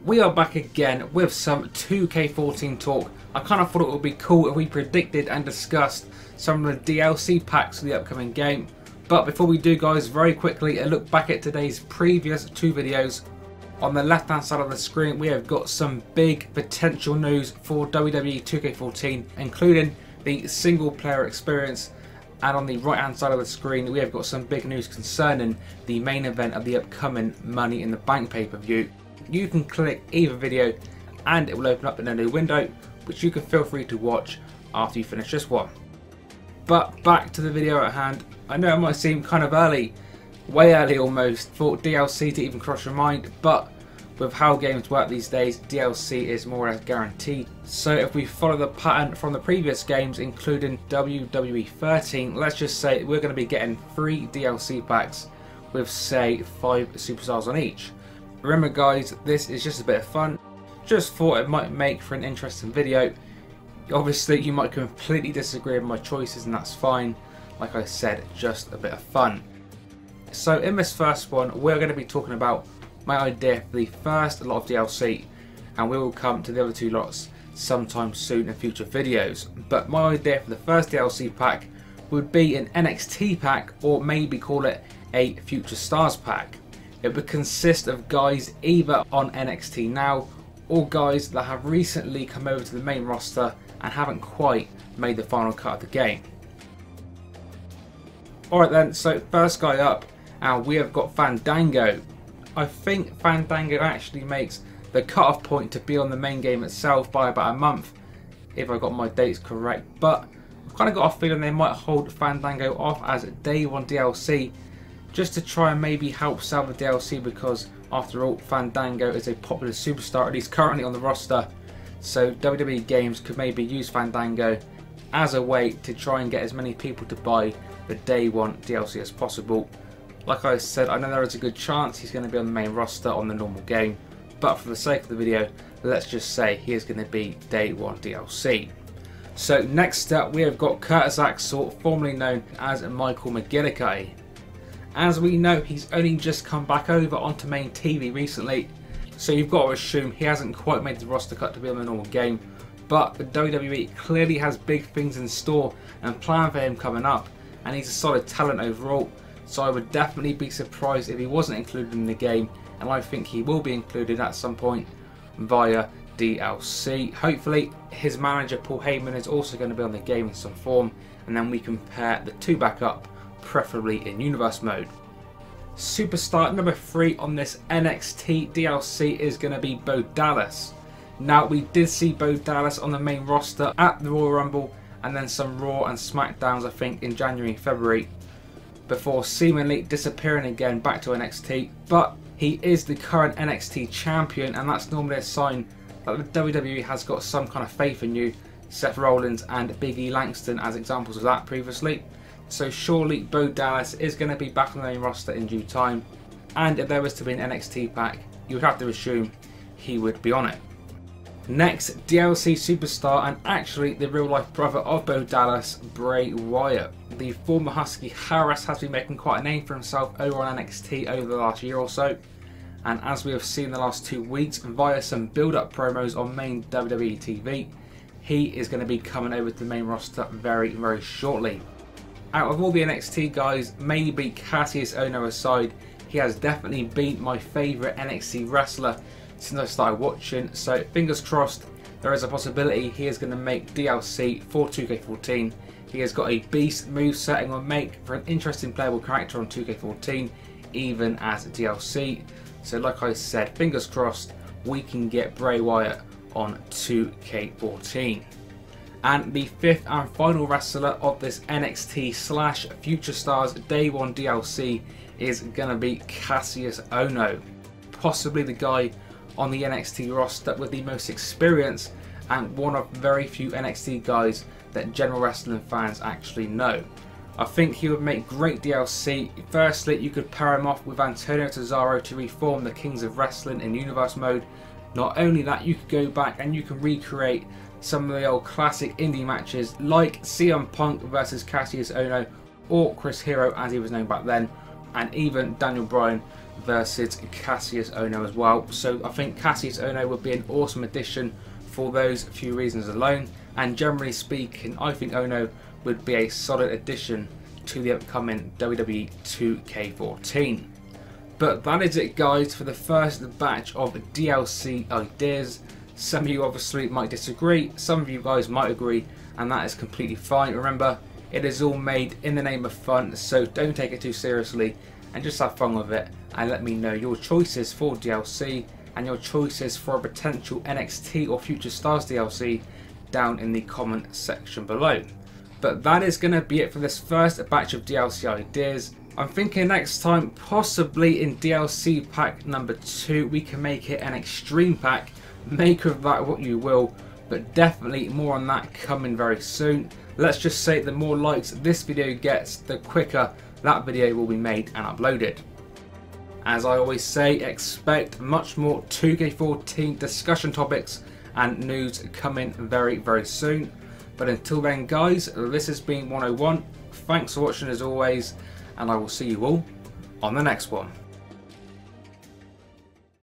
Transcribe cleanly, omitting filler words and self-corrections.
we are back again with some 2K14 talk. I kind of thought it would be cool if we predicted and discussed some of the DLC packs for the upcoming game. But before we do, guys, very quickly a look back at today's previous two videos. On the left hand side of the screen we have got some big potential news for WWE 2K14, including the single player experience. And on the right hand side of the screen we have got some big news concerning the main event of the upcoming Money in the Bank pay-per-view. You can click either video and it will open up in a new window, which you can feel free to watch after you finish this one. But back to the video at hand. I know it might seem kind of early, way early almost, for DLC to even cross your mind, but with how games work these days, DLC is more or less guaranteed. So if we follow the pattern from the previous games, including WWE 13, let's just say we're going to be getting 3 DLC packs with, say, 5 superstars on each. Remember guys, this is just a bit of fun. Just thought it might make for an interesting video. Obviously you might completely disagree with my choices and that's fine. Like I said, just a bit of fun. So in this first one we're going to be talking about my idea for the first lot of DLC, and we will come to the other two lots sometime soon in future videos. But my idea for the first DLC pack would be an NXT pack, or maybe call it a Future Stars pack. It would consist of guys either on NXT now or guys that have recently come over to the main roster and haven't quite made the final cut of the game. Alright then, so first guy up, and we have got Fandango. I think Fandango actually makes the cut-off point to be on the main game itself by about a month, if I got my dates correct. But I've kind of got a feeling they might hold Fandango off as day one DLC, just to try and maybe help sell the DLC, because after all, Fandango is a popular superstar, at least currently on the roster. So WWE Games could maybe use Fandango as a way to try and get as many people to buy the day one DLC as possible. Like I said, I know there is a good chance he's going to be on the main roster on the normal game, but for the sake of the video, let's just say he is going to be day one DLC. So next up we have got Kassius Axel, formerly known as Michael McGillicuddy. As we know, he's only just come back over onto main TV recently, so you've got to assume he hasn't quite made the roster cut to be on the normal game. But the WWE clearly has big things in store and plan for him coming up, and he's a solid talent overall. So I would definitely be surprised if he wasn't included in the game, and I think he will be included at some point via DLC. Hopefully his manager Paul Heyman is also going to be on the game in some form, and then we can pair the two back up, preferably in universe mode. Superstar number 3 on this NXT DLC is going to be Bo Dallas. Now we did see Bo Dallas on the main roster at the Royal Rumble, and then some Raw and SmackDowns I think in January and February, before seemingly disappearing again back to NXT. But he is the current NXT champion, and that's normally a sign that the WWE has got some kind of faith in you. Seth Rollins and Big E Langston as examples of that previously. So surely Bo Dallas is going to be back on the main roster in due time, and if there was to be an NXT pack, you would have to assume he would be on it. Next, DLC superstar, and actually the real life brother of Bo Dallas, Bray Wyatt. The former Husky Harris has been making quite a name for himself over on NXT over the last year or so, and as we have seen the last 2 weeks via some build-up promos on main WWE TV, he is going to be coming over to the main roster very, very shortly. Out of all the NXT guys, maybe Kassius Ohno aside, he has definitely been my favourite NXT wrestler since I started watching, so fingers crossed there is a possibility he is going to make DLC for 2K14. He has got a beast moveset and will make for an interesting playable character on 2K14, even as DLC. So like I said, fingers crossed we can get Bray Wyatt on 2K14. And the 5th and final wrestler of this NXT / Future Stars Day 1 DLC is going to be Kassius Ohno. Possibly the guy on the NXT roster with the most experience, and one of very few NXT guys that general wrestling fans actually know. I think he would make great DLC. Firstly, you could pair him off with Antonio Cesaro to reform the Kings of Wrestling in universe mode. Not only that, you could go back and you can recreate some of the old classic indie matches like CM Punk versus Kassius Ohno, or Chris Hero as he was known back then, and even Daniel Bryan versus Kassius Ohno as well. So I think Kassius Ohno would be an awesome addition for those few reasons alone, and generally speaking I think Ohno would be a solid addition to the upcoming WWE 2K14. But that is it guys for the first batch of DLC ideas. Some of you obviously might disagree, some of you guys might agree, and that is completely fine. Remember, it is all made in the name of fun, so don't take it too seriously and just have fun with it, and let me know your choices for DLC and your choices for a potential NXT or Future Stars DLC down in the comment section below. But that is going to be it for this first batch of DLC ideas. I'm thinking next time, possibly in DLC pack number 2, we can make it an extreme pack. Make of that what you will, but definitely more on that coming very soon. Let's just say the more likes this video gets, the quicker that video will be made and uploaded. As I always say, expect much more 2K14 discussion topics and news coming very, very soon. But until then guys, this has been 101. Thanks for watching as always, and I will see you all on the next one.